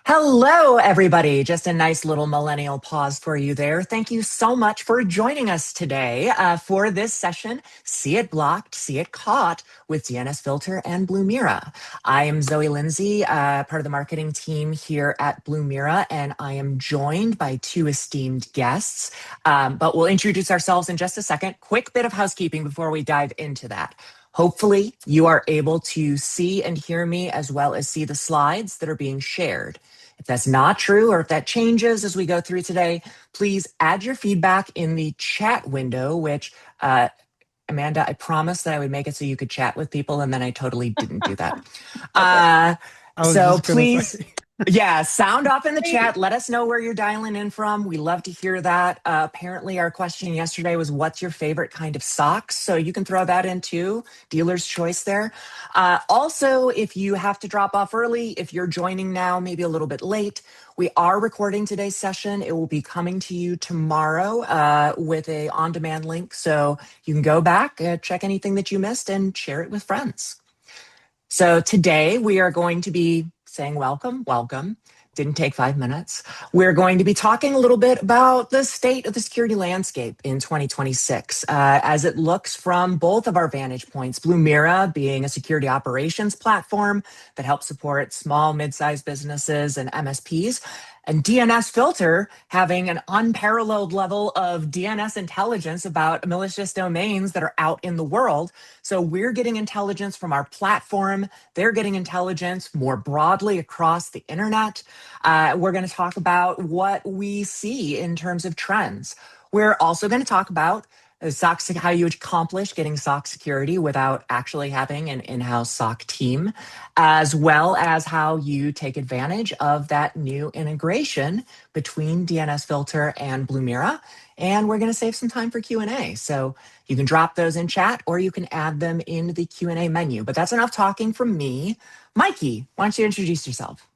Hello, everybody. Just a nice little millennial pause for you there. Thank you so much for joining us today for this session, See It Blocked, See It Caught with DNSFilter and Blumira. I am Zoe Lindsay, part of the marketing team here at Blumira, and I am joined by two esteemed guests. But we'll introduce ourselves in just a second. Quick bit of housekeeping before we dive into that. Hopefully, you are able to see and hear me as well as see the slides that are being shared. If that's not true or if that changes as we go through today, please add your feedback in the chat window, which Amanda, I promised that I would make it so you could chat with people, and then I totally didn't do that. I was So just gonna please, say. yeah, sound off in the chat. Let us know where you're dialing in from. We love to hear that. Apparently, our question yesterday was, what's your favorite kind of socks? So you can throw that in too. Dealer's choice there. Also, if you have to drop off early, if you're joining now, maybe a little bit late, we are recording today's session. It will be coming to you tomorrow with a on-demand link. So you can go back, check anything that you missed, and share it with friends. So today we are going to be saying welcome. Didn't take 5 minutes. We're going to be talking a little bit about the state of the security landscape in 2026 as it looks from both of our vantage points. Blumira being a security operations platform that helps support small, mid-sized businesses and MSPs, and DNSFilter having an unparalleled level of DNS intelligence about malicious domains that are out in the world. So we're getting intelligence from our platform. They're getting intelligence more broadly across the internet. We're going to talk about what we see in terms of trends. We're also going to talk about SOC, how you accomplish getting SOC security without actually having an in-house SOC team, as well as how you take advantage of that new integration between DNSFilter and Blumira. And we're going to save some time for Q&A. So you can drop those in chat or you can add them in the Q&A menu. But that's enough talking from me. Mikey, why don't you introduce yourself?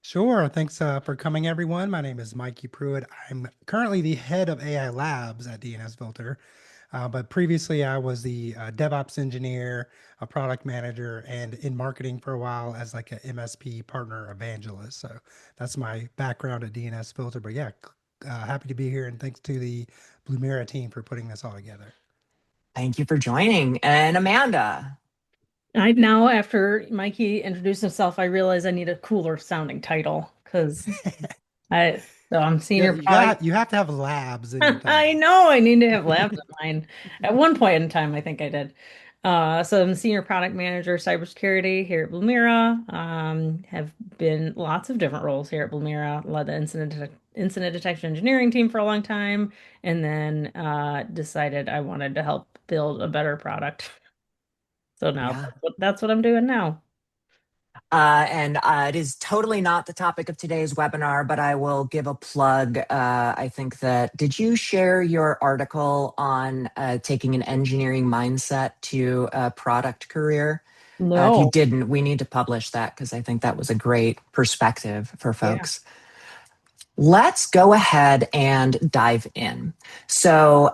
Sure. Thanks for coming, everyone. My name is Mikey Pruitt. I'm currently the head of AI Labs at DNSFilter. But previously, I was the DevOps engineer, a product manager, and in marketing for a while as like an MSP partner evangelist. So that's my background at DNSFilter. But yeah, happy to be here. And thanks to the Blumira team for putting this all together. Thank you for joining. And Amanda. I now, after Mikey introduced himself, I realize I need a cooler sounding title because I'm senior product. You have to have labs in your I title. know I need to have labs in mine. At one point in time, I think I did. So I'm senior product manager cybersecurity here at Blumira. Have been lots of different roles here at Blumira. Led the incident detection engineering team for a long time, and then decided I wanted to help build a better product. So now Yeah. that's what I'm doing now. And it is totally not the topic of today's webinar, but I will give a plug. I think that, did you share your article on taking an engineering mindset to a product career? If you No. didn't, we need to publish that because I think that was a great perspective for Yeah. folks. Let's go ahead and dive in. So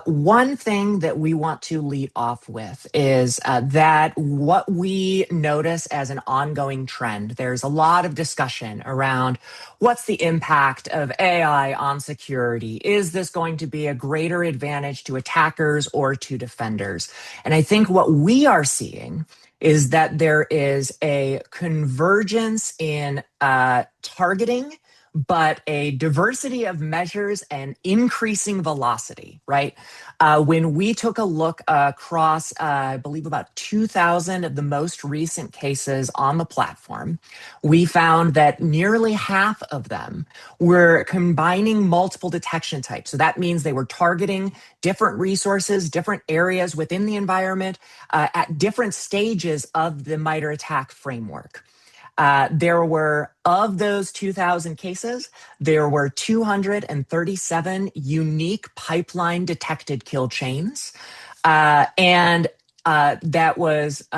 one thing that we want to lead off with is that what we notice as an ongoing trend, there's a lot of discussion around what's the impact of AI on security? Is this going to be a greater advantage to attackers or to defenders? And I think what we are seeing is that there is a convergence in targeting, but a diversity of measures and increasing velocity, right? When we took a look across, I believe, about 2,000 of the most recent cases on the platform, we found that nearly half of them were combining multiple detection types. So that means they were targeting different resources, different areas within the environment at different stages of the MITRE ATT&CK framework. There were, of those 2,000 cases, there were 237 unique pipeline detected kill chains. And that was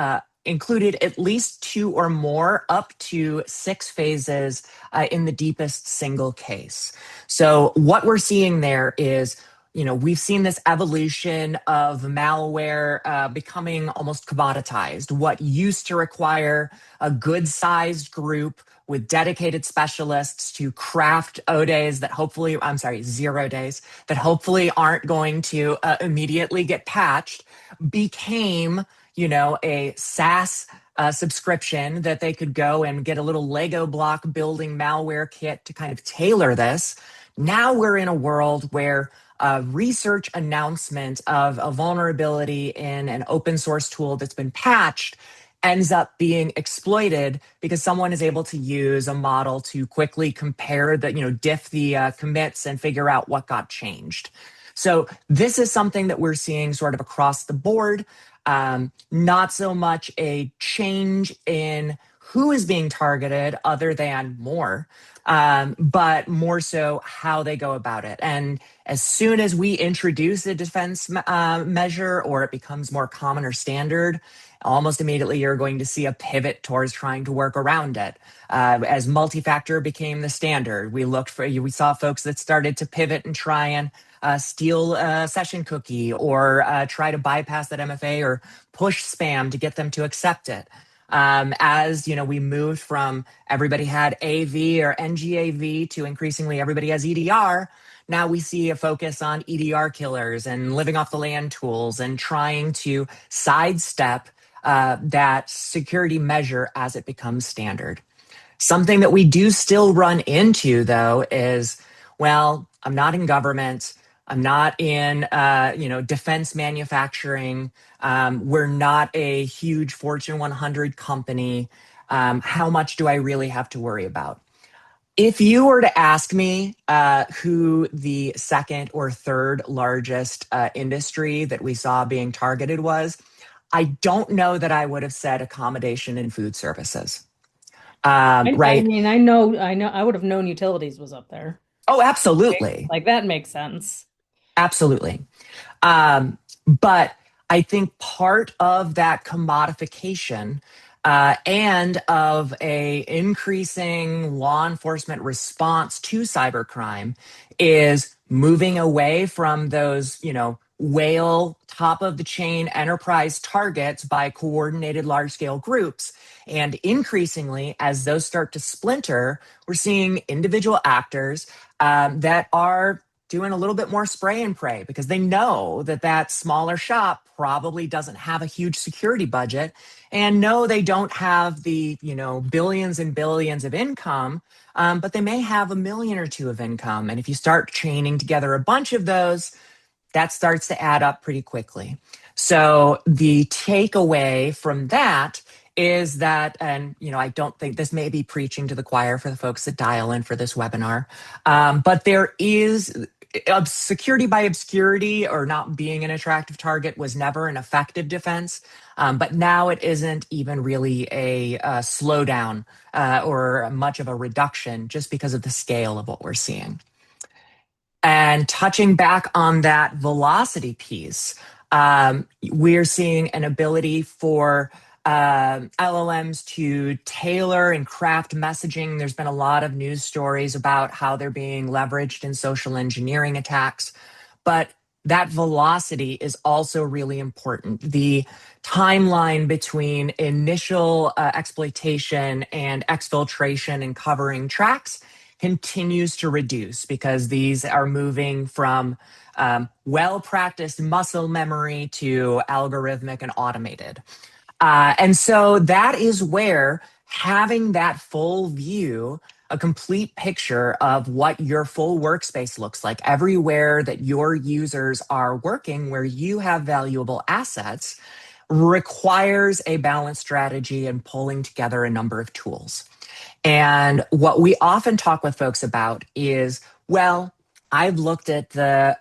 included at least 2 or more up to 6 phases in the deepest single case. So what we're seeing there is we've seen this evolution of malware becoming almost commoditized. What used to require a good-sized group with dedicated specialists to craft O-days that hopefully, I'm sorry, 0 days, that hopefully aren't going to immediately get patched, became, a SaaS subscription that they could go and get a little Lego block building malware kit to kind of tailor this. Now we're in a world where a research announcement of a vulnerability in an open source tool that's been patched ends up being exploited because someone is able to use a model to quickly compare diff the commits and figure out what got changed. So this is something that we're seeing sort of across the board. Not so much a change in who is being targeted other than more, but more so how they go about it. And as soon as we introduce a defense measure or it becomes more common or standard, almost immediately you're going to see a pivot towards trying to work around it. As multi-factor became the standard, we saw folks that started to pivot and try and steal a session cookie or try to bypass that MFA or push spam to get them to accept it. As we moved from everybody had AV or NGAV to increasingly everybody has EDR, now we see a focus on EDR killers and living off the land tools and trying to sidestep that security measure as it becomes standard. Something that we do still run into, though, is, well, I'm not in government. I'm not in, defense manufacturing. We're not a huge Fortune 100 company. How much do I really have to worry about? If you were to ask me who the second or third largest industry that we saw being targeted was, I don't know that I would have said accommodation and food services. I Right? mean, I know, I would have known utilities was up there. Oh, absolutely. Like that makes sense. Absolutely. But I think part of that commodification and of a increasing law enforcement response to cybercrime is moving away from those, whale top of the chain enterprise targets by coordinated large scale groups. And increasingly, as those start to splinter, we're seeing individual actors that are doing a little bit more spray and pray because they know that that smaller shop probably doesn't have a huge security budget and no, they don't have the, billions and billions of income, but they may have $1 million or $2 million of income. And if you start chaining together a bunch of those, that starts to add up pretty quickly. So the takeaway from that is that, and I don't think this may be preaching to the choir for the folks that dial in for this webinar, but there is security by obscurity or not being an attractive target was never an effective defense. But now it isn't even really a slowdown or much of a reduction just because of the scale of what we're seeing. And touching back on that velocity piece, we're seeing an ability for LLMs to tailor and craft messaging. There's been a lot of news stories about how they're being leveraged in social engineering attacks. But that velocity is also really important. The timeline between initial exploitation and exfiltration and covering tracks continues to reduce because these are moving from well-practiced muscle memory to algorithmic and automated. And so that is where having that full view, a complete picture of what your full workspace looks like everywhere that your users are working, where you have valuable assets, requires a balanced strategy and pulling together a number of tools. And what we often talk with folks about is, well, I've looked at the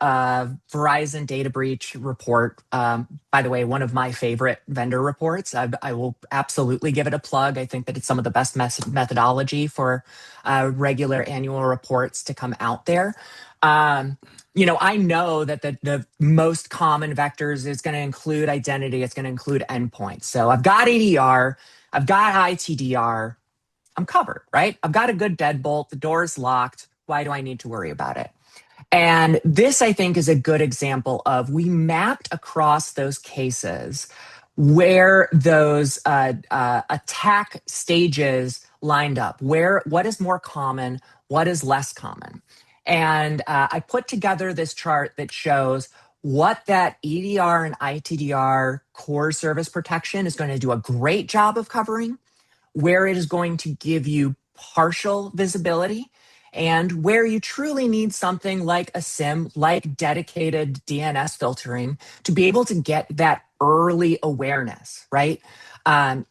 Verizon data breach report. By the way, one of my favorite vendor reports. I will absolutely give it a plug. I think that it's some of the best methodology for regular annual reports to come out there. I know that the most common vectors is going to include identity. It's going to include endpoints. So I've got EDR, I've got ITDR. I'm covered, right? I've got a good deadbolt. The door is locked. Why do I need to worry about it? And this, I think, is a good example of we mapped across those cases where those attack stages lined up, what is more common, what is less common. And I put together this chart that shows what that EDR and ITDR core service protection is going to do a great job of covering, where it is going to give you partial visibility, and where you truly need something like a SIM, like dedicated DNS filtering, to be able to get that early awareness, right?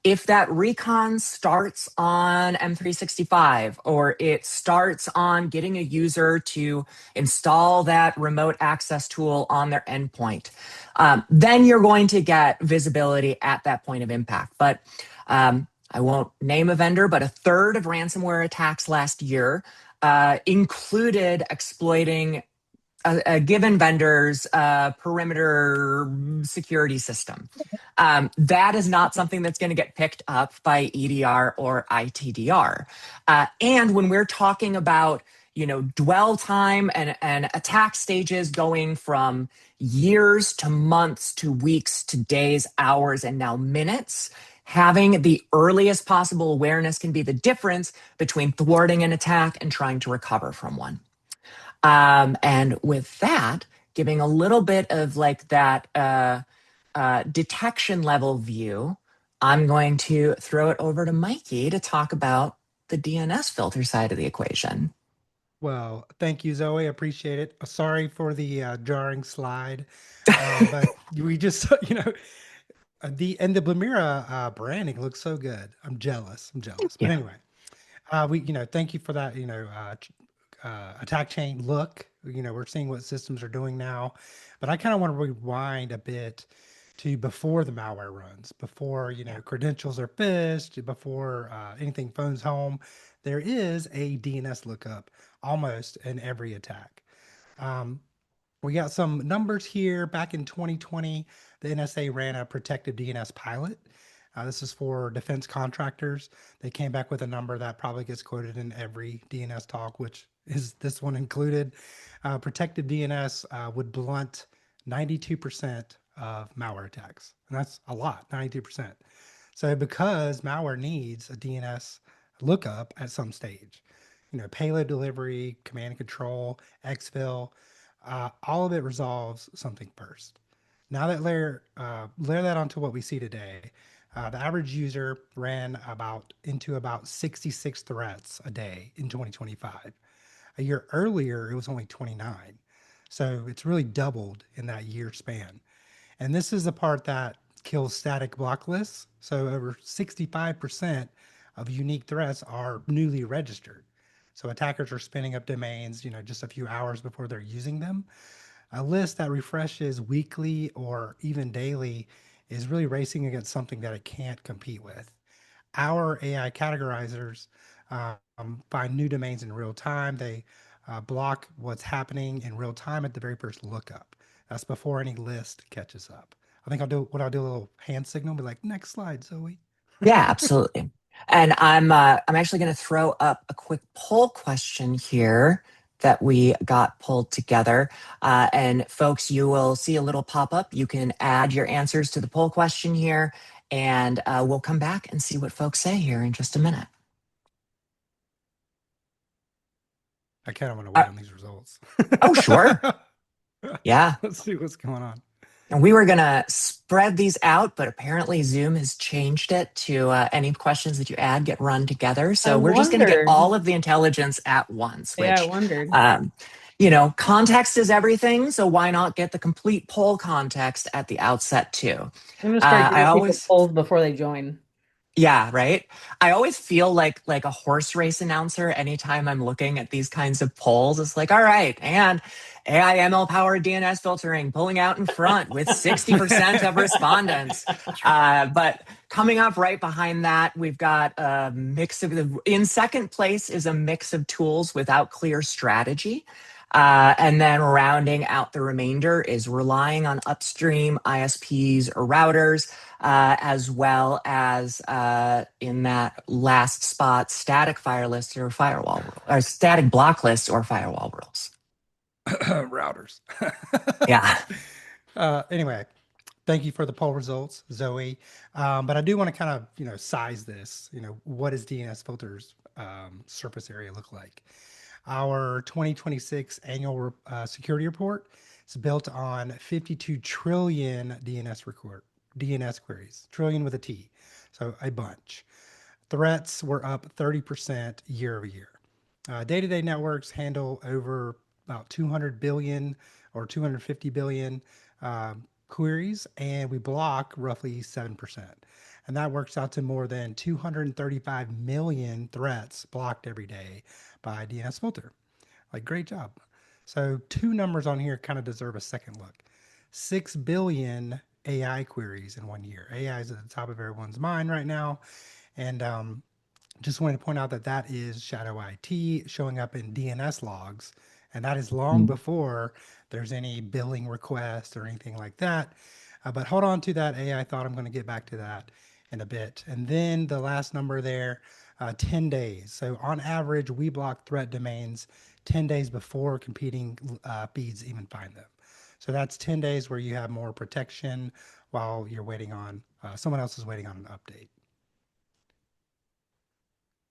If that recon starts on M365, or it starts on getting a user to install that remote access tool on their endpoint, then you're going to get visibility at that point of impact. But I won't name a vendor, but a third of ransomware attacks last year included exploiting a given vendor's perimeter security system. That is not something that's going to get picked up by EDR or ITDR. And when we're talking about dwell time and attack stages going from years to months to weeks to days, hours, and now minutes, having the earliest possible awareness can be the difference between thwarting an attack and trying to recover from one. And with that, giving a little bit of like that detection level view, I'm going to throw it over to Mikey to talk about the DNS filter side of the equation. Well, thank you, Zoe. Appreciate it. Sorry for the jarring slide, but we just, the Blumira branding looks so good. I'm jealous. But anyway, thank you for that. Attack chain look. We're seeing what systems are doing now, but I kind of want to rewind a bit to before the malware runs, before credentials are phished, before anything phones home. There is a DNS lookup almost in every attack. We got some numbers here. Back in 2020, the NSA ran a protective DNS pilot. This is for defense contractors. They came back with a number that probably gets quoted in every DNS talk, which is this one included. Protective DNS would blunt 92% of malware attacks. And that's a lot, 92%. So because malware needs a DNS lookup at some stage, payload delivery, command and control, exfil, all of it resolves something first. Now that layer that onto what we see today, the average user ran into about 66 threats a day in 2025. A year earlier, it was only 29. So it's really doubled in that year span. And this is the part that kills static block lists. So over 65% of unique threats are newly registered. So attackers are spinning up domains, just a few hours before they're using them. A list that refreshes weekly or even daily is really racing against something that it can't compete with. Our AI categorizers find new domains in real time. They block what's happening in real time at the very first lookup. That's before any list catches up. I think I'll do a little hand signal, be like, next slide, Zoe. Yeah, absolutely. And I'm actually going to throw up a quick poll question here that we got pulled together. And folks, you will see a little pop-up. You can add your answers to the poll question here, and we'll come back and see what folks say here in just a minute. I kind of want to wait on these results. Oh, sure. Yeah. Let's see what's going on. And we were going to spread these out, but apparently Zoom has changed it to any questions that you add get run together. So we're just going to get all of the intelligence at once. Which, yeah, I wondered. Context is everything. So why not get the complete poll context at the outset too? I'm going to start giving people polls before they join. Yeah, right. I always feel like a horse race announcer anytime I'm looking at these kinds of polls. It's like, all right, and AI ML powered DNS filtering pulling out in front with 60% of respondents. But coming up right behind that, we've got a mix of in second place is a mix of tools without clear strategy. And then rounding out the remainder is relying on upstream ISPs or routers, as well as in that last spot, static fire list or firewall, or static block list or firewall rules. Routers. Yeah. Anyway, thank you for the poll results, Zoe. But I do want to kind of, size this. What does DNS filters surface area look like? Our 2026 annual security report is built on 52 trillion DNS queries, trillion with a T, so a bunch. Threats were up 30% year over year. Day-to-day networks handle over about 200 billion or 250 billion queries, and we block roughly 7%. And that works out to more than 235 million threats blocked every day by DNS Filter. Like, great job. So, two numbers on here kind of deserve a second look. 6 billion AI queries in 1 year. AI is at the top of everyone's mind right now. And just wanted to point out that that is shadow IT showing up in DNS logs. And that is long before there's any billing request or anything like that. But hold on to that AI thought. I'm going to get back to that in a bit. And then the last number there, 10 days. So on average, we block threat domains 10 days before competing feeds even find them. So that's 10 days where you have more protection while you're waiting on someone else is waiting on an update.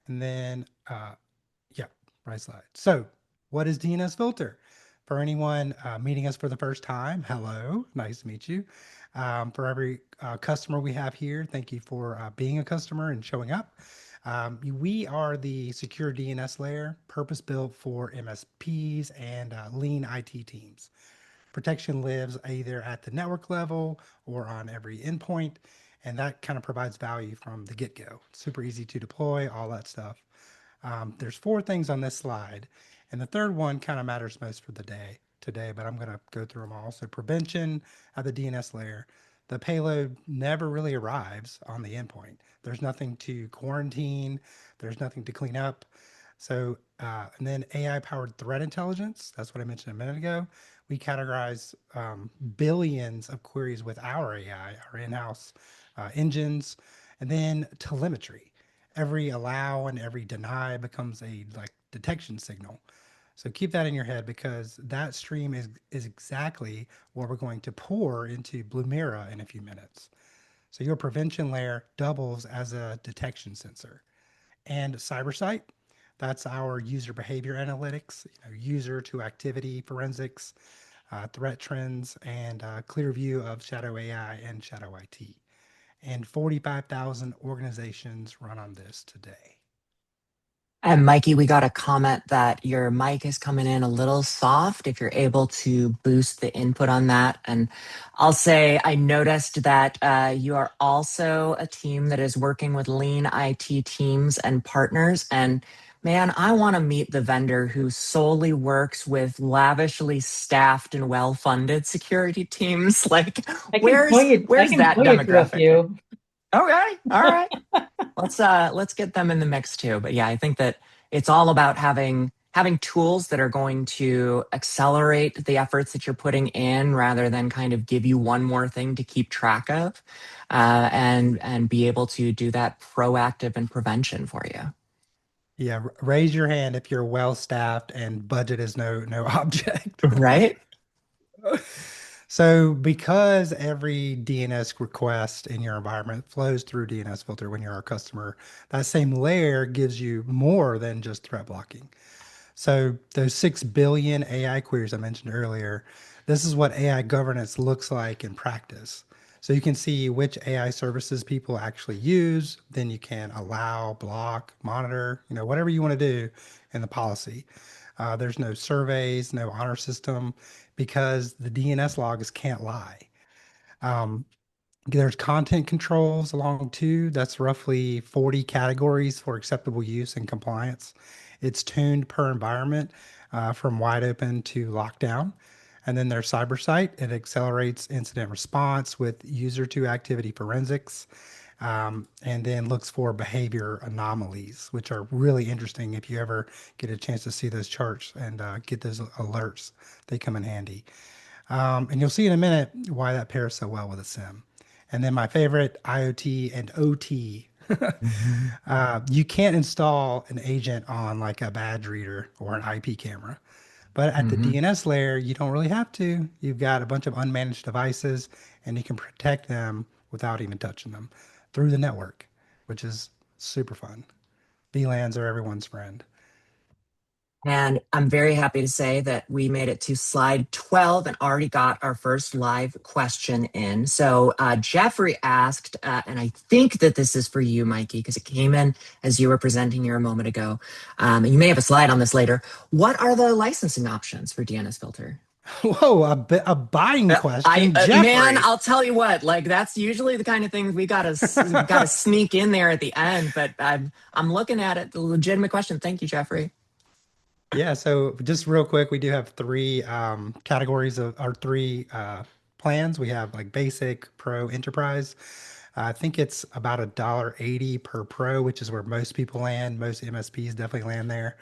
And then, yeah, right slide. So, what is DNS filter? For anyone meeting us for the first time, hello, nice to meet you. For every customer we have here, thank you for being a customer and showing up. We are the secure DNS layer, purpose built for MSPs and lean IT teams. Protection lives either at the network level or on every endpoint, and that kind of provides value from the get-go. Super easy to deploy, all that stuff. There's four things on this slide, and the third one kind of matters most for the day today, but I'm going to go through them all. So prevention at the DNS layer. The payload never really arrives on the endpoint. There's nothing to quarantine. There's nothing to clean up. So, and then AI-powered threat intelligence. That's what I mentioned a minute ago. We categorize billions of queries with our AI, our in-house engines, and then telemetry. Every allow and every deny becomes a like detection signal. So keep that in your head because that stream is exactly what we're going to pour into Blumira in a few minutes. So your prevention layer doubles as a detection sensor. And CyberSight, that's our user behavior analytics, user to activity forensics, threat trends, and clear view of shadow AI and shadow IT. And 45,000 organizations run on this today. And Mikey, we got a comment that your mic is coming in a little soft. If you're able to boost the input on that. And I'll say I noticed that you are also a team that is working with lean IT teams and partners. And man, I want to meet the vendor who solely works with lavishly staffed and well-funded security teams. Like, I can where's point you, I where's can that point you to a demographic? few. Okay, all right. Let's get them in the mix too. But yeah, I think that it's all about having tools that are going to accelerate the efforts that you're putting in rather than kind of give you one more thing to keep track of, and be able to do that proactive and prevention for you. Yeah, raise your hand if you're well staffed and budget is no object. Right? So because every DNS request in your environment flows through DNS filter when you're a customer, that same layer gives you more than just threat blocking. So those 6 billion AI queries I mentioned earlier, this is what AI governance looks like in practice. So you can see which AI services people actually use, then you can allow, block, monitor, whatever you want to do in the policy. There's no surveys, no honor system because the DNS logs can't lie. Um, there's content controls along too. That's roughly 40 categories for acceptable use and compliance. It's tuned per environment from wide open to lockdown. And then there's CyberSight. It accelerates incident response with user to activity forensics, and then looks for behavior anomalies, which are really interesting if you ever get a chance to see those charts and get those alerts. They come in handy. And you'll see in a minute why that pairs so well with a SIM. And then my favorite, IoT and OT. Mhm. You can't install an agent on like a badge reader or an IP camera, But at the Hmm. DNS layer, you don't really have to. You've got a bunch of unmanaged devices, and you can protect them without even touching them through the network, which is super fun. VLANs are everyone's friend. And I'm very happy to say that we made it to slide 12 and already got our first live question in. So Jeffrey asked, and I think that this is for you, Mikey, because it came in as you were presenting here a moment ago. And you may have a slide on this later. What are the licensing options for DNSFilter? Whoa, a buying question, Man, Jeffrey. I'll tell you what. Like that's usually the kind of things we gotta sneak in there at the end. But I'm looking at it. The legitimate question. Thank you, Jeffrey. Yeah, so just real quick, we do have three categories of our three plans. We have like basic, pro, enterprise. I think it's about $1.80 per pro, which is where most people land. Most MSPs definitely land there.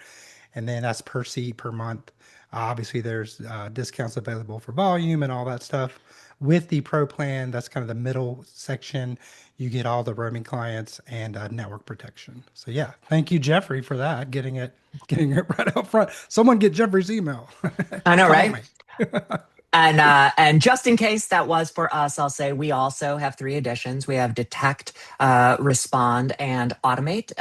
And then that's per seat per month. Obviously, there's discounts available for volume and all that stuff. With the pro plan, that's kind of the middle section. You get all the roaming clients and network protection. So yeah, thank you, Jeffrey, for that. Getting it right up front. Someone get Jeffrey's email. I know, Call right? me. And just in case that was for us, I'll say we also have three additions. We have detect, respond, and automate,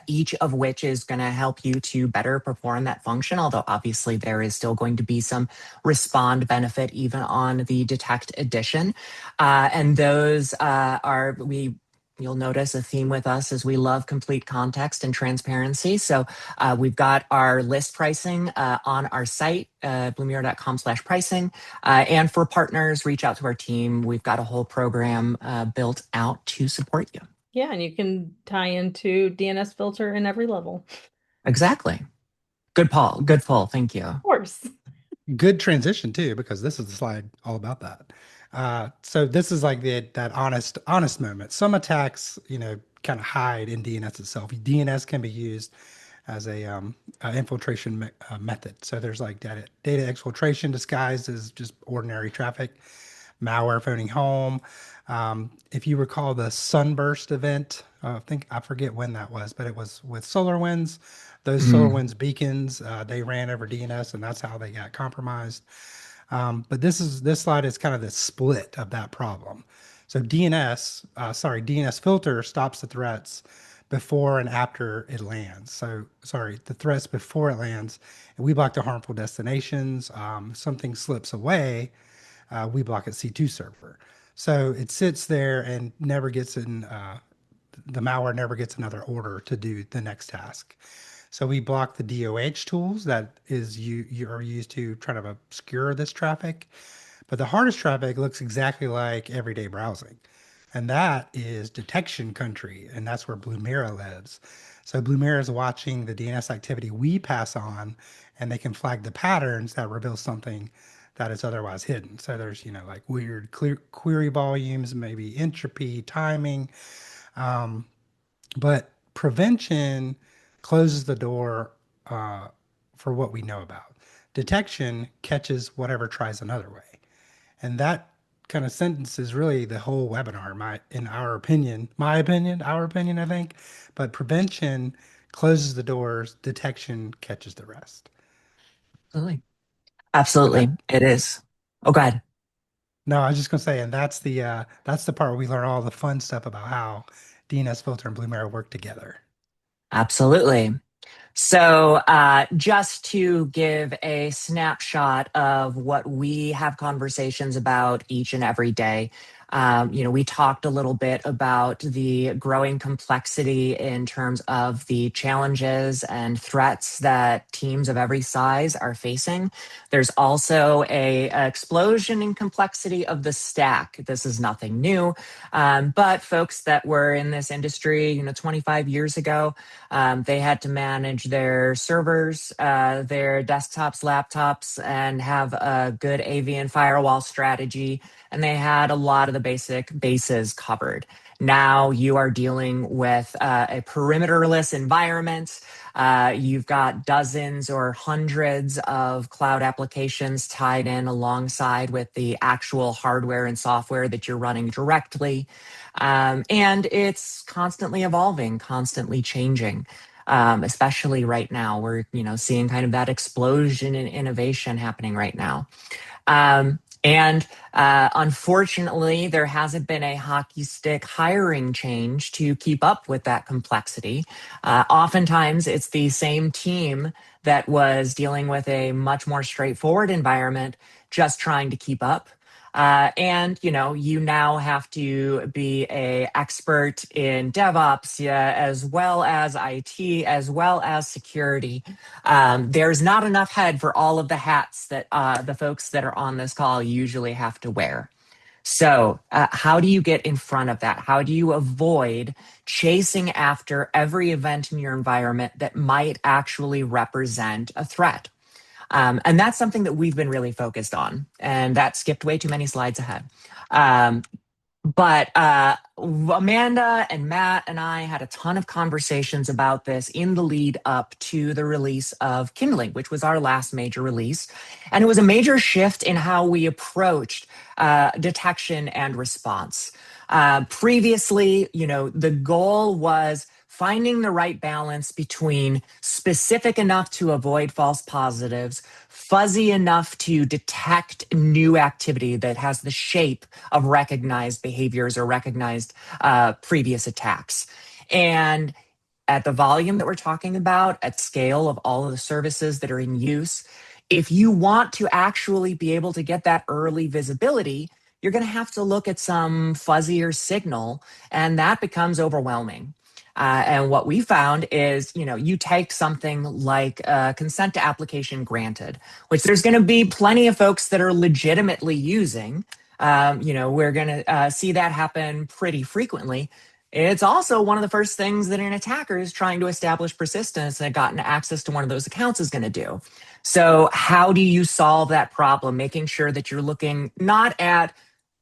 each of which is going to help you to better perform that function. Although obviously there is still going to be some respond benefit even on the detect edition. And those are we. You'll notice a theme with us is we love complete context and transparency. So we've got our list pricing on our site, blumira.com/pricing. And for partners, reach out to our team. We've got a whole program built out to support you. Yeah, and you can tie into DNSFilter in every level. Exactly. Good Paul. Good pull. Thank you. Of course. Good transition too, because this is the slide all about that. So this is like that honest moment. Some attacks, kind of hide in DNS itself. DNS can be used as a infiltration method. So there's like data exfiltration disguised as just ordinary traffic, malware phoning home. If you recall the Sunburst event, I forget when that was, but it was with SolarWinds. Those Mm. SolarWinds beacons, they ran over DNS, and that's how they got compromised. But this slide is kind of the split of that problem. So DNS filter stops the threats before and after it lands. So sorry, the threats before it lands, and we block the harmful destinations. Something slips away, we block at C2 server. So it sits there and never gets in. The malware never gets another order to do the next task. So we block the DOH tools that you are used to try to obscure this traffic. But the hardest traffic looks exactly like everyday browsing. And that is detection country. And that's where Blumira lives. So Blumira is watching the DNS activity we pass on, and they can flag the patterns that reveal something that is otherwise hidden. So there's, like weird query volumes, maybe entropy, timing. But prevention closes the door for what we know about. Detection catches whatever tries another way. And that kind of sentence is really the whole webinar, our opinion, I think. But prevention closes the doors, detection catches the rest. Absolutely. And Absolutely. that It is. Oh, go ahead. no, I was just gonna say, and that's the part where we learn all the fun stuff about how DNSFilter and Blumira work together. Absolutely. So, just to give a snapshot of what we have conversations about each and every day, we talked a little bit about the growing complexity in terms of the challenges and threats that teams of every size are facing. There's also a explosion in complexity of the stack. This is nothing new, but folks that were in this industry, 25 years ago, they had to manage their servers, their desktops, laptops, and have a good AV and firewall strategy. And they had a lot of the basic bases covered. Now you are dealing with a perimeterless environment. You've got dozens or hundreds of cloud applications tied in alongside with the actual hardware and software that you're running directly. And it's constantly evolving, constantly changing. especially right now. We're, seeing kind of that explosion in innovation happening right now. And unfortunately, there hasn't been a hockey stick hiring change to keep up with that complexity. Oftentimes, it's the same team that was dealing with a much more straightforward environment, just trying to keep up. And you now have to be a expert in DevOps, yeah, as well as IT, as well as security. There's not enough head for all of the hats that the folks that are on this call usually have to wear. So, how do you get in front of that? How do you avoid chasing after every event in your environment that might actually represent a threat? And that's something that we've been really focused on. And that skipped way too many slides ahead. But Amanda and Matt and I had a ton of conversations about this in the lead up to the release of Kindling, which was our last major release. And it was a major shift in how we approached detection and response. Previously, the goal was finding the right balance between specific enough to avoid false positives, fuzzy enough to detect new activity that has the shape of recognized behaviors or recognized previous attacks. And at the volume that we're talking about, at scale of all of the services that are in use, if you want to actually be able to get that early visibility, you're going to have to look at some fuzzier signal, and that becomes overwhelming. And what we found is, you take something like consent to application granted, which there's going to be plenty of folks that are legitimately using. We're going to see that happen pretty frequently. It's also one of the first things that an attacker is trying to establish persistence and gotten access to one of those accounts is going to do. So how do you solve that problem? Making sure that you're looking not at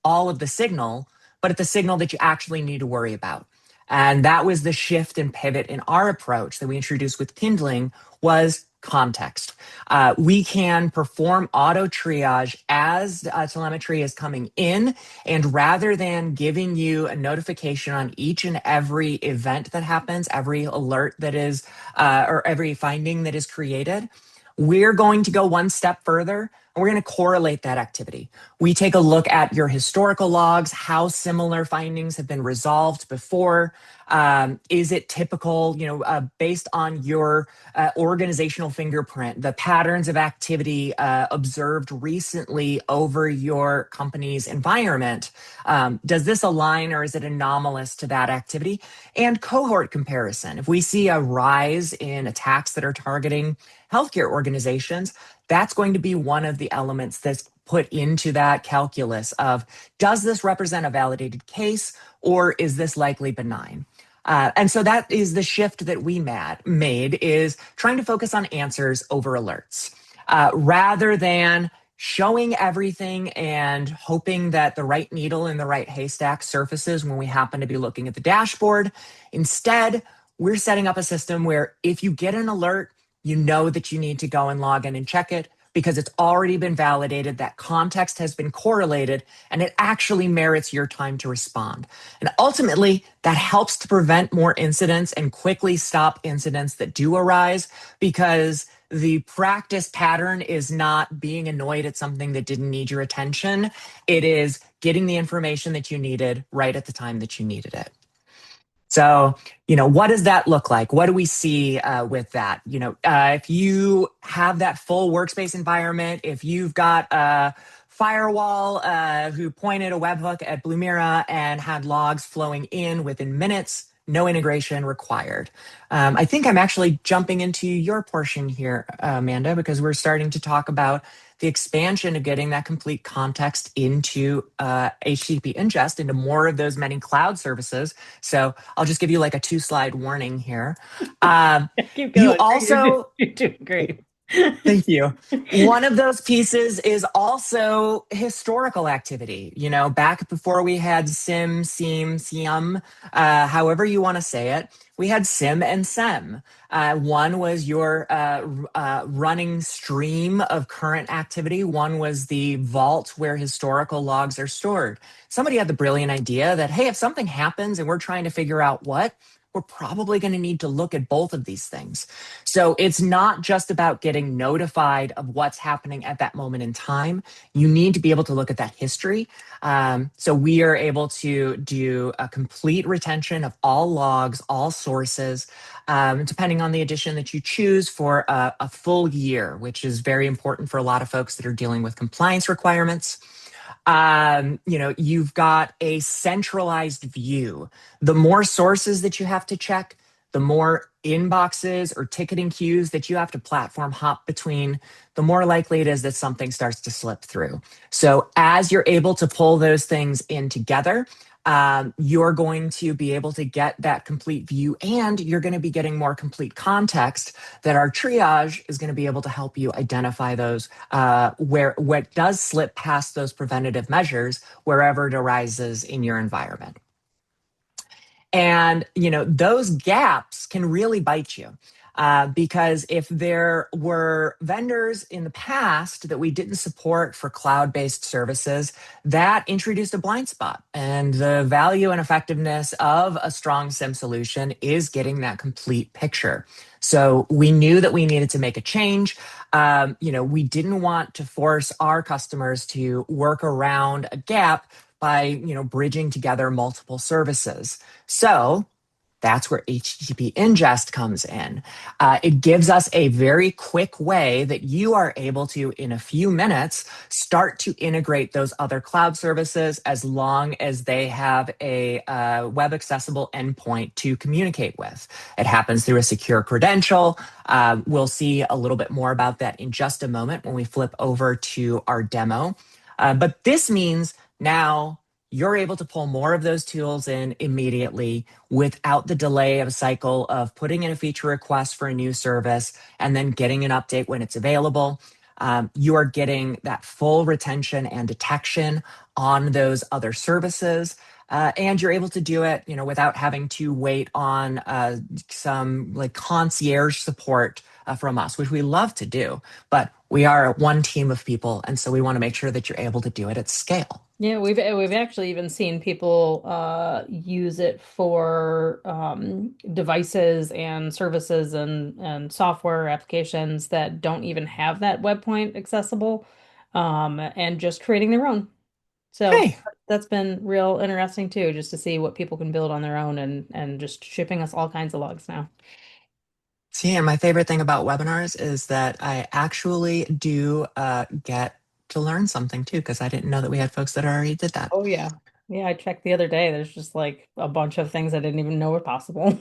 all of the signal, but at the signal that you actually need to worry about. And that was the shift and pivot in our approach that we introduced with Kindling was context. We can perform auto triage as telemetry is coming in. And rather than giving you a notification on each and every event that happens, every alert that is, or every finding that is created, we're going to go one step further and we're going to correlate that activity. We take a look at your historical logs, how similar findings have been resolved before. Is it typical, based on your organizational fingerprint, the patterns of activity observed recently over your company's environment? Does this align or is it anomalous to that activity? And cohort comparison. If we see a rise in attacks that are targeting healthcare organizations, that's going to be one of the elements that's put into that calculus of, does this represent a validated case or is this likely benign? And so that is the shift that we made is trying to focus on answers over alerts rather than showing everything and hoping that the right needle in the right haystack surfaces when we happen to be looking at the dashboard. Instead, we're setting up a system where if you get an alert, you know that you need to go and log in and check it because it's already been validated, that context has been correlated, and it actually merits your time to respond. And ultimately, that helps to prevent more incidents and quickly stop incidents that do arise because the practice pattern is not being annoyed at something that didn't need your attention. It is getting the information that you needed right at the time that you needed it. So, what does that look like? What do we see with that? If you have that full workspace environment, if you've got a firewall who pointed a webhook at Blumira and had logs flowing in within minutes, no integration required. I think I'm actually jumping into your portion here, Amanda, because we're starting to talk about the expansion of getting that complete context into HTTP ingest into more of those many cloud services. So I'll just give you like a 2-slide warning here. Keep going. You also, you're doing great. Thank you. One of those pieces is also historical activity. Back before we had SIM, SIEM, SIEM, however you want to say it, we had SIM and SEM. One was your running stream of current activity. One was the vault where historical logs are stored. Somebody had the brilliant idea that, hey, if something happens and we're trying to figure out what, we're probably going to need to look at both of these things. So it's not just about getting notified of what's happening at that moment in time. You need to be able to look at that history. So we are able to do a complete retention of all logs, all sources, depending on the edition that you choose for a full year, which is very important for a lot of folks that are dealing with compliance requirements. You've got a centralized view. The more sources that you have to check, the more inboxes or ticketing queues that you have to platform hop between, the more likely it is that something starts to slip through. So as you're able to pull those things in together, you're going to be able to get that complete view, and you're going to be getting more complete context that our triage is going to be able to help you identify those where what does slip past those preventative measures wherever it arises in your environment. And, those gaps can really bite you. Because if there were vendors in the past that we didn't support for cloud-based services, that introduced a blind spot. And the value and effectiveness of a strong SIM solution is getting that complete picture. So we knew that we needed to make a change. We didn't want to force our customers to work around a gap by bridging together multiple services. So that's where HTTP ingest comes in. It gives us a very quick way that you are able to, in a few minutes, start to integrate those other cloud services as long as they have a web accessible endpoint to communicate with. It happens through a secure credential. We'll see a little bit more about that in just a moment when we flip over to our demo. But this means now you're able to pull more of those tools in immediately without the delay of a cycle of putting in a feature request for a new service and then getting an update when it's available. You are getting that full retention and detection on those other services. And you're able to do it, without having to wait on some like concierge support from us, which we love to do. But we are one team of people, and so we want to make sure that you're able to do it at scale. Yeah, we've actually even seen people use it for devices and services and software applications that don't even have that web point accessible, and just creating their own. So Hey, that's been real interesting too, just to see what people can build on their own and just shipping us all kinds of logs now. see, and my favorite thing about webinars is that I actually do get to learn something too, because I didn't know that we had folks that already did that. Oh yeah. Yeah, I checked the other day. There's just like a bunch of things I didn't even know were possible.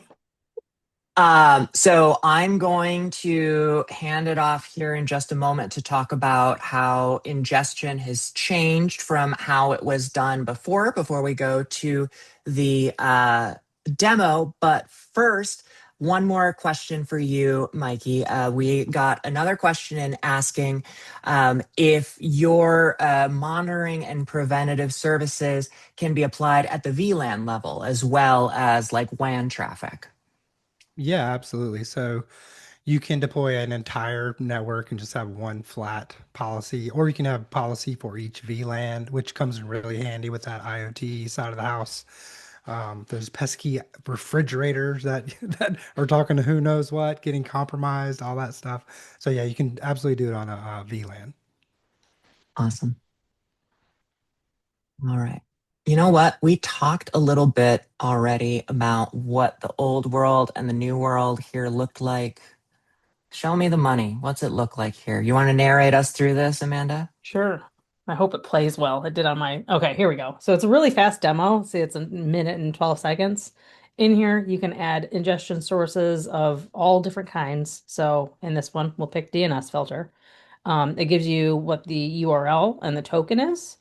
So I'm going to hand it off here in just a moment to talk about how ingestion has changed from how it was done before we go to the demo. But first, one more question for you, Mikey. We got another question in asking if your monitoring and preventative services can be applied at the VLAN level as well as like WAN traffic. Yeah, absolutely. So you can deploy an entire network and just have one flat policy, or you can have policy for each VLAN, which comes in really handy with that IoT side of the house. Those pesky refrigerators that that are talking to who knows what, getting compromised, all that stuff. So yeah, you can absolutely do it on a VLAN. Awesome. All right. You know what? We talked a little bit already about what the old world and the new world here looked like. Show me the money. What's it look like here? You want to narrate us through this, Amanda? Sure. I hope it plays well. It did on my. Okay, here we go. So it's a really fast demo. See, it's a minute and 12 seconds. In here, you can add ingestion sources of all different kinds. So in this one, we'll pick DNSFilter. It gives you what the URL and the token is.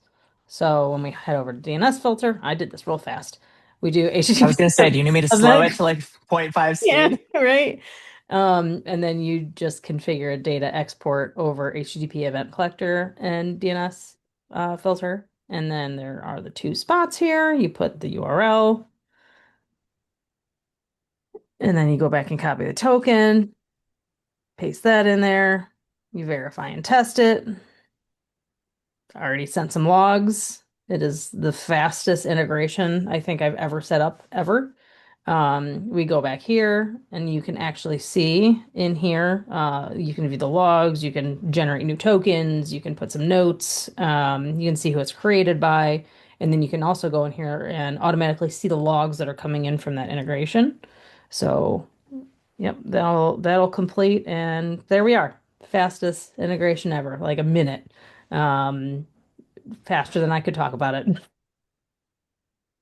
So when we head over to DNSFilter, I did this real fast. We do I was HTTP going to say, do you need me to slow it event. to like zero point 0.5 Yeah, speed? right. And then you just configure a data export over HTTP event collector and DNS filter. And then there are the two spots here. You put the URL, and then you go back and copy the token, paste that in there. You verify and test it. I already sent some logs. It is the fastest integration I think I've ever set up ever. We go back here and you can actually see in here, you can view the logs, you can generate new tokens, you can put some notes, you can see who it's created by, and then you can also go in here and automatically see the logs that are coming in from that integration. So, yep, that'll complete, and there we are. Fastest integration ever, like a minute. Um, Faster than I could talk about it.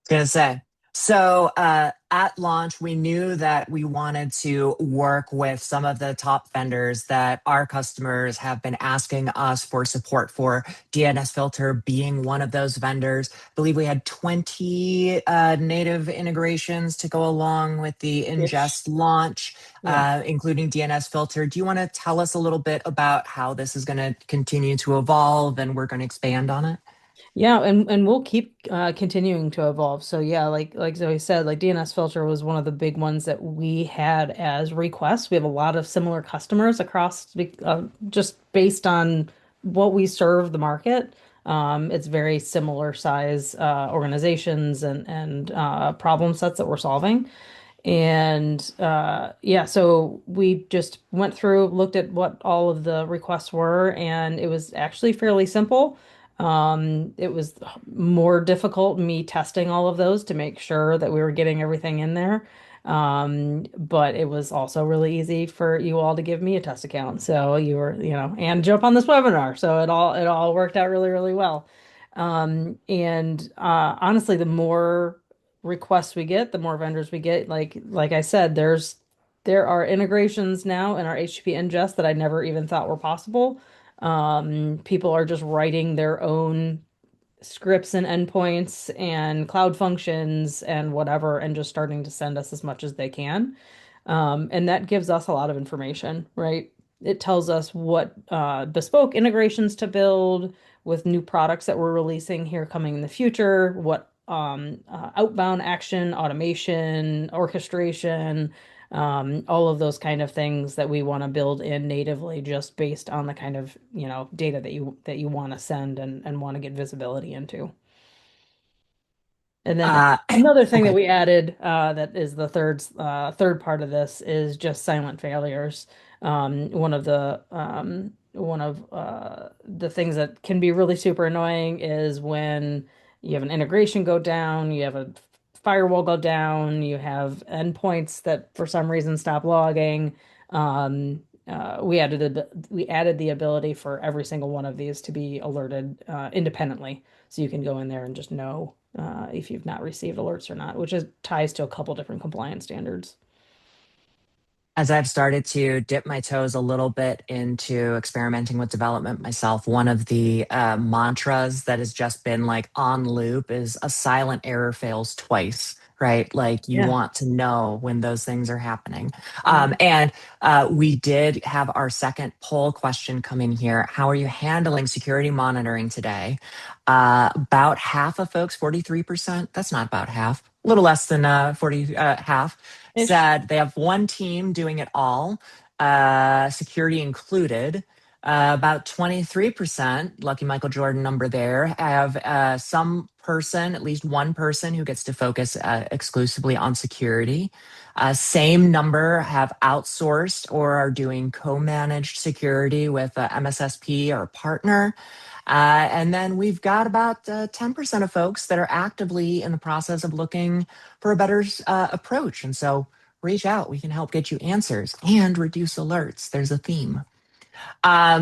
Gonna say. So at launch, we knew that we wanted to work with some of the top vendors that our customers have been asking us for support for, DNSFilter being one of those vendors. I believe we had 20 native integrations to go along with the Ish. ingest launch, Yeah. including DNSFilter. Do you want to tell us a little bit about how this is going to continue to evolve and we're going to expand on it? Yeah, and we'll keep continuing to evolve. So yeah, like Zoe said, like DNSFilter was one of the big ones that we had as requests. We have a lot of similar customers across just based on what we serve the market. It's very similar size organizations and problem sets that we're solving. And yeah, so we just went through, looked at what all of the requests were, and it was actually fairly simple. It was more difficult me testing all of those to make sure that we were getting everything in there. But it was also really easy for you all to give me a test account. So you were, and jump on this webinar. So it all worked out really, really well. And honestly, the more requests we get, the more vendors we get. Like I said, there are integrations now in our HTTP ingest that I never even thought were possible. People are just writing their own scripts and endpoints and cloud functions and whatever, and just starting to send us as much as they can. And that gives us a lot of information, right? It tells us what bespoke integrations to build with new products that we're releasing here coming in the future, what outbound action, automation, orchestration, all of those kind of things that we want to build in natively just based on the kind of, data that you want to send and want to get visibility into. And then Uh, another thing that okay. we added that is the third part of this is just silent failures. One of the things that can be really super annoying is when you have an integration go down, you have a firewall go down, you have endpoints that for some reason stop logging. We added the ability for every single one of these to be alerted independently. So you can go in there and just know if you've not received alerts or not, which ties to a couple different compliance standards. As I've started to dip my toes a little bit into experimenting with development myself, one of the mantras that has just been like on loop is a silent error fails twice, right? Like you Yeah. want to know when those things are happening. Yeah. And we did have our second poll question come in here. How are you handling security monitoring today? About half of folks, 43%, that's not about half, a little less than 40, half, Ish. said they have one team doing it all, security included. About 23%, lucky Michael Jordan number there, have some person, at least one person who gets to focus exclusively on security. Same number have outsourced or are doing co-managed security with a MSSP or a partner. And then we've got about 10% of folks that are actively in the process of looking for a better approach. And so reach out. We can help get you answers and reduce alerts. There's a theme.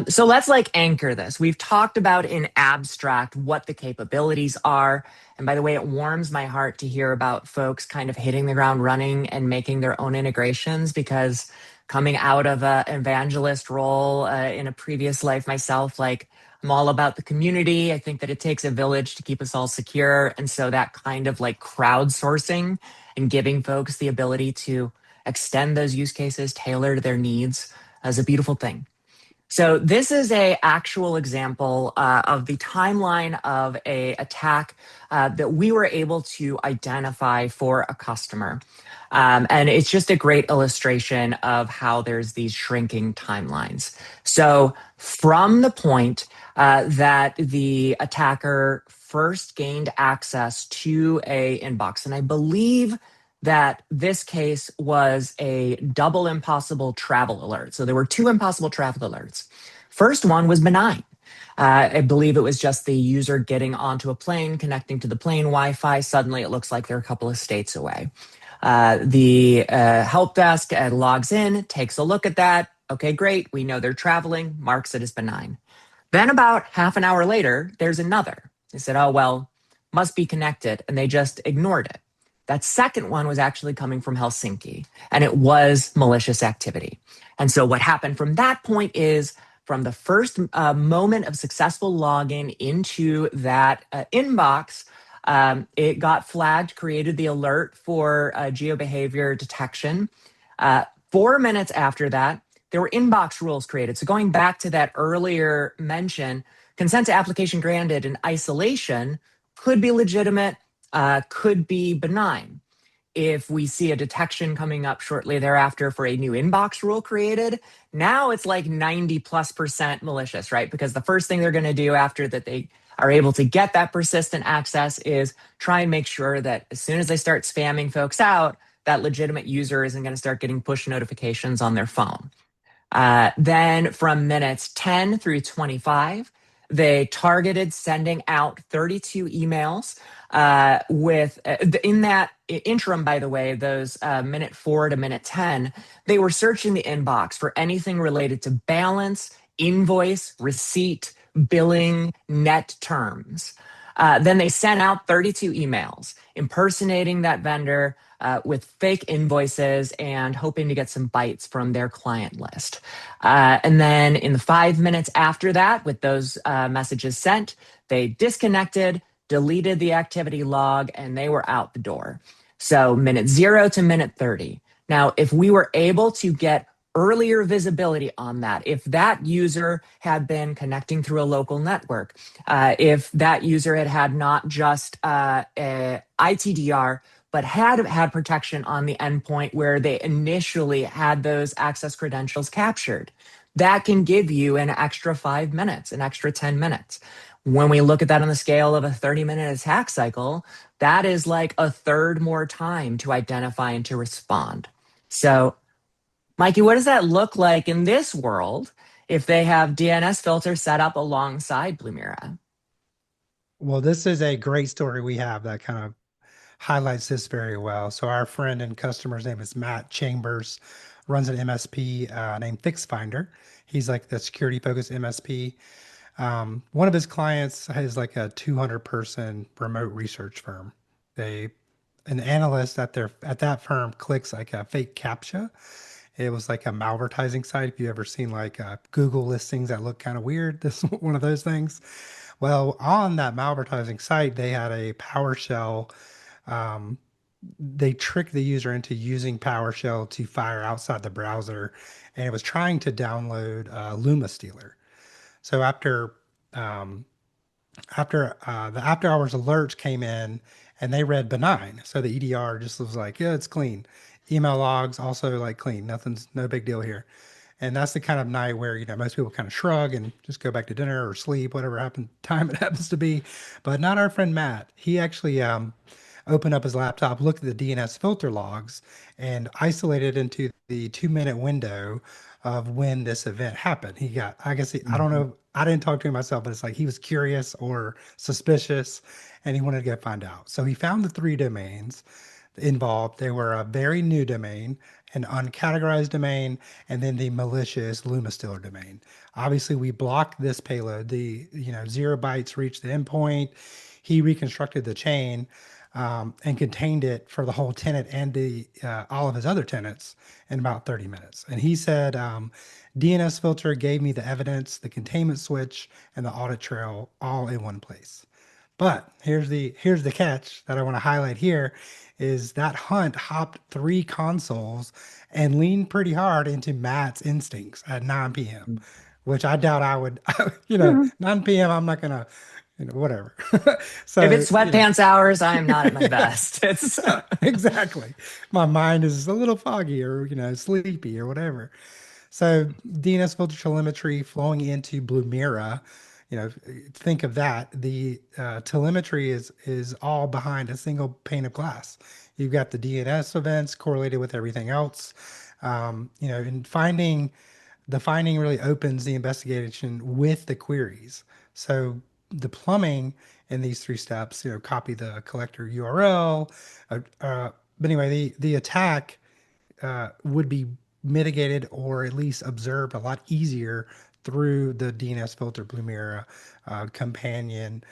So let's like anchor this. We've talked about in abstract what the capabilities are. And by the way, it warms my heart to hear about folks kind of hitting the ground running and making their own integrations because coming out of an evangelist role in a previous life myself, like I'm all about the community. I think that it takes a village to keep us all secure. And so that kind of like crowdsourcing and giving folks the ability to extend those use cases, tailor to their needs is a beautiful thing. So this is a actual example of the timeline of a attack that we were able to identify for a customer. And it's just a great illustration of how there's these shrinking timelines. So from the point that the attacker first gained access to a inbox, and I believe that this case was a double impossible travel alert. So there were two impossible travel alerts. First one was benign. I believe it was just the user getting onto a plane, connecting to the plane Wi-Fi. Suddenly, it looks like they're a couple of states away. The help desk logs in, takes a look at that. Okay, great. We know they're traveling, marks it as benign. Then about half an hour later, there's another. They said, oh, well, must be connected. And they just ignored it. That second one was actually coming from Helsinki, and it was malicious activity. And so what happened from that point is from the first moment of successful login into that inbox, it got flagged, created the alert for geobehavior detection. 4 minutes after that, there were inbox rules created. So going back to that earlier mention, consent to application granted in isolation could be legitimate, could be benign. If we see a detection coming up shortly thereafter for a new inbox rule created, now it's like 90+% malicious, right? Because the first thing they're going to do after that they are able to get that persistent access is try and make sure that as soon as they start spamming folks out, that legitimate user isn't going to start getting push notifications on their phone. Then from minutes 10 through 25, they targeted sending out 32 emails with in that interim, by the way, those minute 4 to minute 10, they were searching the inbox for anything related to balance, invoice, receipt, billing, net terms. Then they sent out 32 emails impersonating that vendor with fake invoices and hoping to get some bites from their client list. And then in the 5 minutes after that, with those messages sent, they disconnected, deleted the activity log, and they were out the door. So minute 0 to minute 30. Now, if we were able to get earlier visibility on that, if that user had been connecting through a local network, if that user had not just ITDR, but had protection on the endpoint where they initially had those access credentials captured, that can give you an extra 5 minutes, an extra 10 minutes. When we look at that on the scale of a 30-minute attack cycle, that is like a third more time to identify and to respond. So, Mikey, what does that look like in this world if they have DNSFilter set up alongside Blumira? Well, this is a great story we have that kind of highlights this very well. So our friend and customer's name is Matt Chambers, runs an MSP named FixFinder. He's like the security focused MSP. One of his clients has like a 200-person remote research firm. An analyst at that firm clicks like a fake CAPTCHA. It was like a malvertising site. If you ever seen like Google listings that look kind of weird, this is one of those things. Well, on that malvertising site, they had a PowerShell. They tricked the user into using PowerShell to fire outside the browser, and it was trying to download Luma Stealer. So after the after hours alerts came in and they read benign. So the EDR just was like, yeah, it's clean. Email logs also like clean. No big deal here. And that's the kind of night where, most people kind of shrug and just go back to dinner or sleep, whatever time it happens to be. But not our friend Matt. He actually opened up his laptop, looked at the DNSFilter logs, and isolated into the 2-minute window of when this event happened. I don't know, I didn't talk to him myself, but it's like he was curious or suspicious and he wanted to go find out. So he found the 3 domains involved. They were a very new domain, an uncategorized domain, and then the malicious LumaStealer domain. Obviously, we blocked this payload. The 0 bytes reached the endpoint. He reconstructed the chain and contained it for the whole tenant and all of his other tenants in about 30 minutes. And he said, DNSFilter gave me the evidence, the containment switch, and the audit trail all in one place. But here's the catch that I want to highlight here is that hunt hopped 3 consoles and leaned pretty hard into Matt's instincts at 9 p.m., which I doubt I would, 9 p.m. I'm not going to, whatever. So if it's sweatpants hours, I am not at my best. It's exactly. My mind is a little foggy or, sleepy or whatever. So DNSFilter telemetry flowing into Blumira You know, think of that. The telemetry is all behind a single pane of glass. You've got the DNS events correlated with everything else. You know, and finding really opens the investigation with the queries. So the plumbing in these three steps, you know, copy the collector URL. But anyway, the attack would be mitigated or at least observed a lot easier through the DNSFilter Blumira companion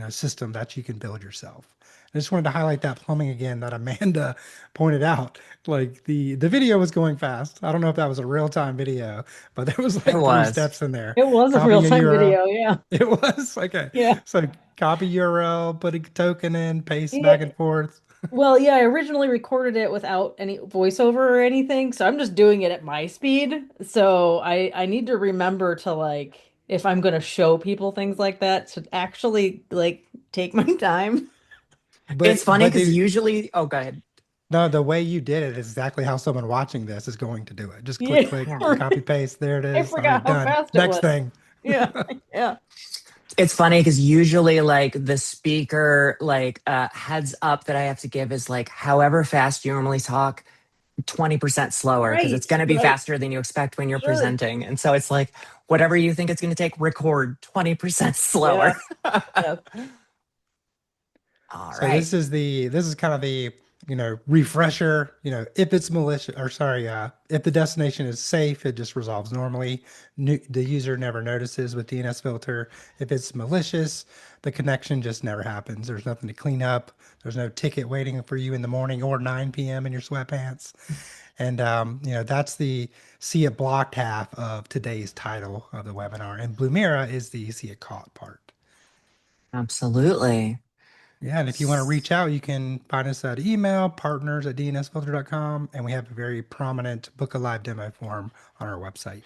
system that you can build yourself. I just wanted to highlight that plumbing again that Amanda pointed out. Like the video was going fast. I don't know if that was a real time video, but there was It like three was. steps in there. It was a Copy a real-time URL. video, yeah. It was okay. Yeah. So copy URL, put a token in, paste back Yeah. and forth. Well, yeah, I originally recorded it without any voiceover or anything, so I'm just doing it at my speed. So I need to remember to like if I'm going to show people things like that to actually like take my time. It's But funny but because the usually, oh, go ahead. no, the way you did it is exactly how someone watching this is going to do it. Just click, Yeah, click, Yeah. copy, paste. There it I is. All forgot right, how done. fast it Next was. thing. Yeah. Yeah. It's funny because usually like the speaker like heads up that I have to give is like however fast you normally talk, 20% slower because Right. it's going to be Right. faster than you expect when you're Sure. presenting. And so it's like whatever you think it's going to take, record 20% slower. Yeah. Yeah. All So right. this is kind of the refresher. If it's malicious or sorry, if the destination is safe, it just resolves normally. The user never notices with DNS filter. If it's malicious, the connection just never happens. There's nothing to clean up. There's no ticket waiting for you in the morning or 9 p.m. in your sweatpants. And that's the see it blocked half of today's title of the webinar. And Blumira is the see it caught part. Absolutely. Yeah, and if you want to reach out, you can find us at email partners at dnsfilter.com, and we have a very prominent book a live demo form on our website.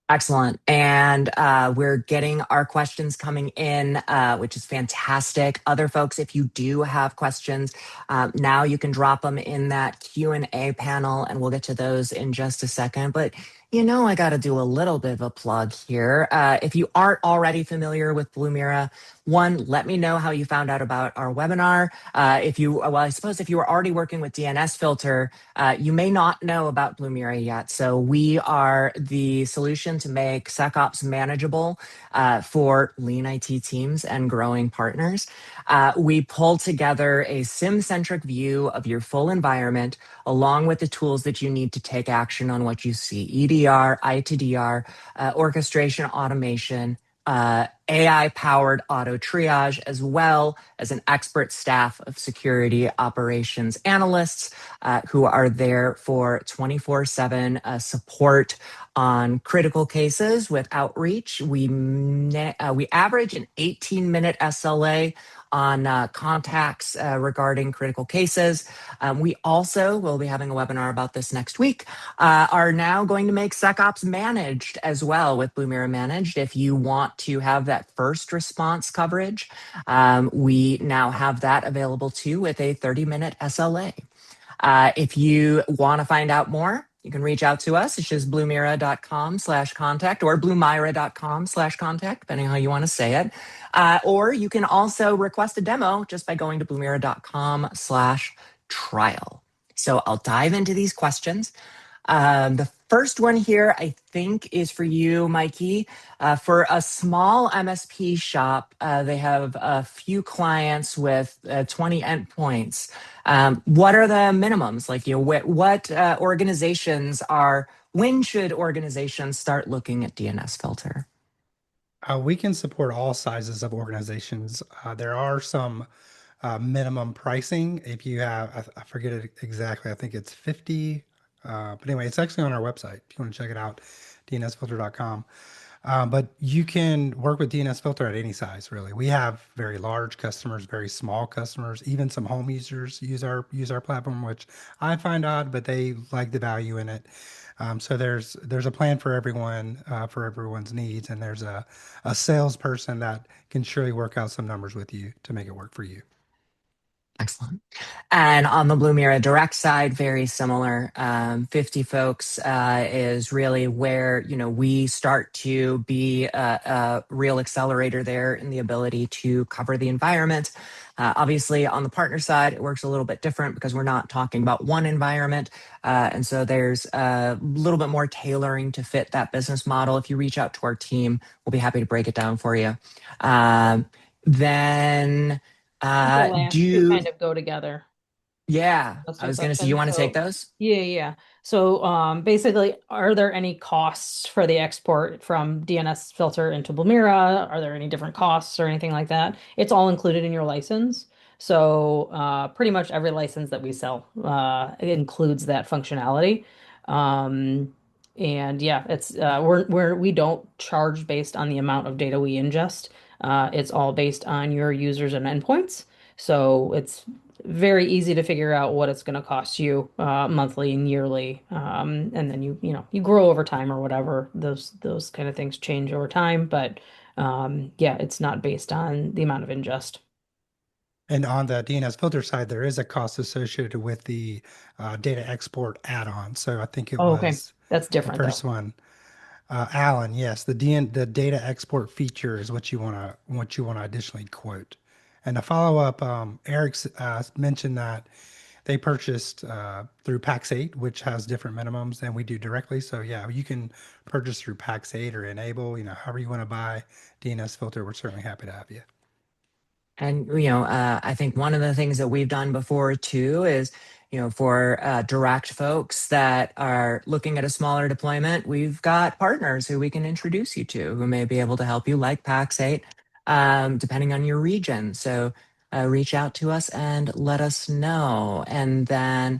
Excellent. And we're getting our questions coming in, which is fantastic. Other folks, if you do have questions, now you can drop them in that Q&A panel, and we'll get to those in just a second. But I got to do a little bit of a plug here. If you aren't already familiar with Blumira, one, let me know how you found out about our webinar. I suppose if you were already working with DNS Filter, you may not know about Blumira yet. So we are the solution to make SecOps manageable for lean IT teams and growing partners. We pull together a SIM-centric view of your full environment, along with the tools that you need to take action on what you see: EDR, ITDR, orchestration, automation, AI-powered auto triage, as well as an expert staff of security operations analysts who are there for 24/7 support on critical cases with outreach. We average an 18-minute SLA on contacts regarding critical cases. We also will be having a webinar about this next week. Are now going to make SecOps managed as well with Blumira Managed. If you want to have that first response coverage, we now have that available too with a 30-minute SLA. If you want to find out more, you can reach out to us. It's just blumira.com/contact or blumira.com/contact, depending on how you want to say it. Or you can also request a demo just by going to blumira.com/trial. So I'll dive into these questions. The first one here, I think, is for you, Mikey. For a small MSP shop, they have a few clients with 20 endpoints. What are the minimums? Like, what organizations when should organizations start looking at DNS filter? We can support all sizes of organizations. There are some minimum pricing. If you have, I forget it exactly, I think it's 50. But anyway, it's actually on our website if you want to check it out, dnsfilter.com. But you can work with DNS Filter at any size, really. We have very large customers, very small customers, even some home users use our platform, which I find odd, but they like the value in it. So there's a plan for everyone, for everyone's needs, and there's a salesperson that can surely work out some numbers with you to make it work for you. Excellent. And on the Blumira direct side, very similar. 50 folks is really where we start to be a real accelerator there in the ability to cover the environment. Obviously, on the partner side, it works a little bit different because we're not talking about one environment. And so there's a little bit more tailoring to fit that business model. If you reach out to our team, we'll be happy to break it down for you. Then The last two do kind of go together. yeah, Those I two was going to say, you questions. want to take So those? yeah. So basically, are there any costs for the export from DNS filter into Blumira? Are there any different costs or anything like that? It's all included in your license. So pretty much every license that we sell it includes that functionality. Um, and yeah, it's we don't charge based on the amount of data we ingest. It's all based on your users and endpoints. So it's very easy to figure out what it's going to cost you monthly and yearly, and then you grow over time or whatever. Those kind of things change over time, but yeah, it's not based on the amount of ingest. And on the DNS filter side, there is a cost associated with the data export add-on. So I think it Oh, okay, was that's the different though. first one. Alan, yes, the data export feature is what you want to additionally quote. And to follow up, Eric's mentioned that they purchased through Pax8, which has different minimums than we do directly. So yeah, you can purchase through Pax8 or Enable, however you want to buy DNS filter. We're certainly happy to have you. And, I think one of the things that we've done before too is, for direct folks that are looking at a smaller deployment, we've got partners who we can introduce you to who may be able to help you, like Pax8, depending on your region. So reach out to us and let us know. And then,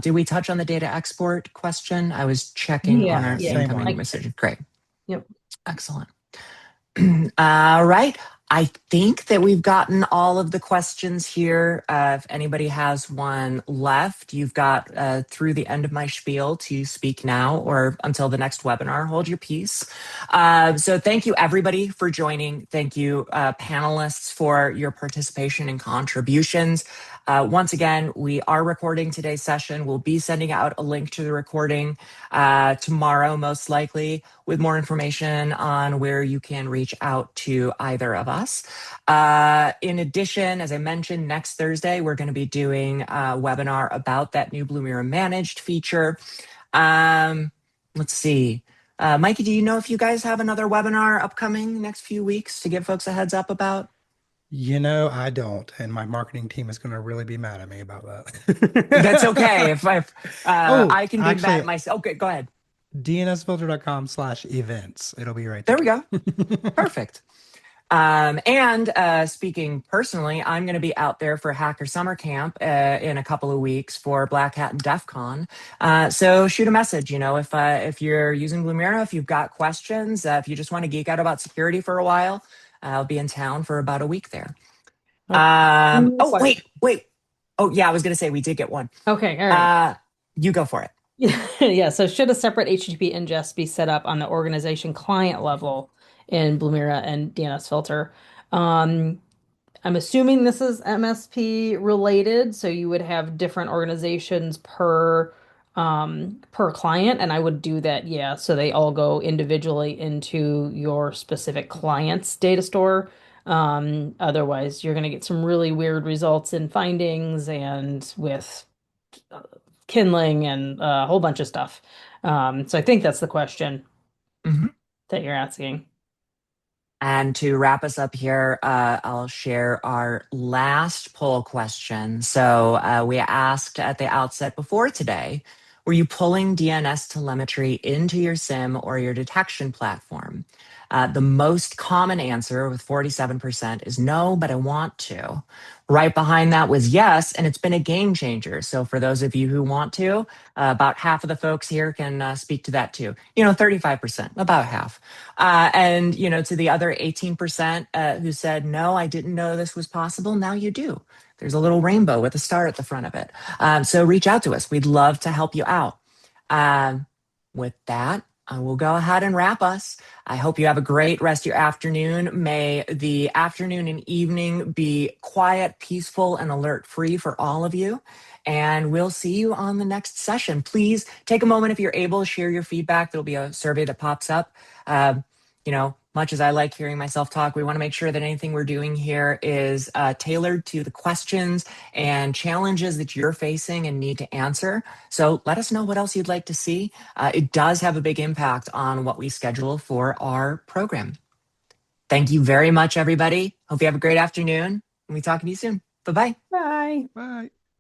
did we touch on the data export question? I was checking on our Yeah, same one. incoming message. Great. Yep. Excellent. All right. I think that we've gotten all of the questions here. If anybody has one left, you've got through the end of my spiel to speak now or until the next webinar. Hold your peace. So thank you, everybody, for joining. Thank you, panelists, for your participation and contributions. Once again, we are recording today's session. We'll be sending out a link to the recording tomorrow, most likely, with more information on where you can reach out to either of us. In addition, as I mentioned, next Thursday, we're going to be doing a webinar about that new Blumira Managed feature. Let's see. Mikey, do you know if you guys have another webinar upcoming next few weeks to give folks a heads up about? I don't, and my marketing team is going to really be mad at me about that. That's okay. If I can be actually, mad myself. Okay, go ahead. DNSFilter.com/events. It'll be right There there. we go. Perfect. And speaking personally, I'm going to be out there for Hacker Summer Camp in a couple of weeks for Black Hat and DEF CON. So shoot a message, if you're using Blumira, if you've got questions, if you just want to geek out about security for a while, I'll be in town for about a week there. Oh, wait. Oh, yeah, I was going to say we did get one. Okay, all right. You go for it. Yeah, so should a separate HTTP ingest be set up on the organization client level in Blumira and DNS filter? I'm assuming this is MSP related, so you would have different organizations per client, and I would do that, yeah, so they all go individually into your specific client's data store. Otherwise, you're going to get some really weird results in findings and with kindling and a whole bunch of stuff. So I think that's the question that you're asking. And to wrap us up here, I'll share our last poll question. So we asked at the outset before today, were you pulling DNS telemetry into your SIM or your detection platform? The most common answer with 47% is no, but I want to. Right behind that was yes, and it's been a game changer. So for those of you who want to, about half of the folks here can speak to that too. 35%, about half. And, to the other 18% who said, no, I didn't know this was possible. Now you do. There's a little rainbow with a star at the front of it. So reach out to us. We'd love to help you out. With that, I will go ahead and wrap us. I hope you have a great rest of your afternoon. May the afternoon and evening be quiet, peaceful, and alert free for all of you. And we'll see you on the next session. Please take a moment if you're able to share your feedback. There'll be a survey that pops up. Much as I like hearing myself talk, we want to make sure that anything we're doing here is tailored to the questions and challenges that you're facing and need to answer. So let us know what else you'd like to see. It does have a big impact on what we schedule for our program. Thank you very much, everybody. Hope you have a great afternoon. And we'll be talking to you soon. Bye-bye. Bye. Bye.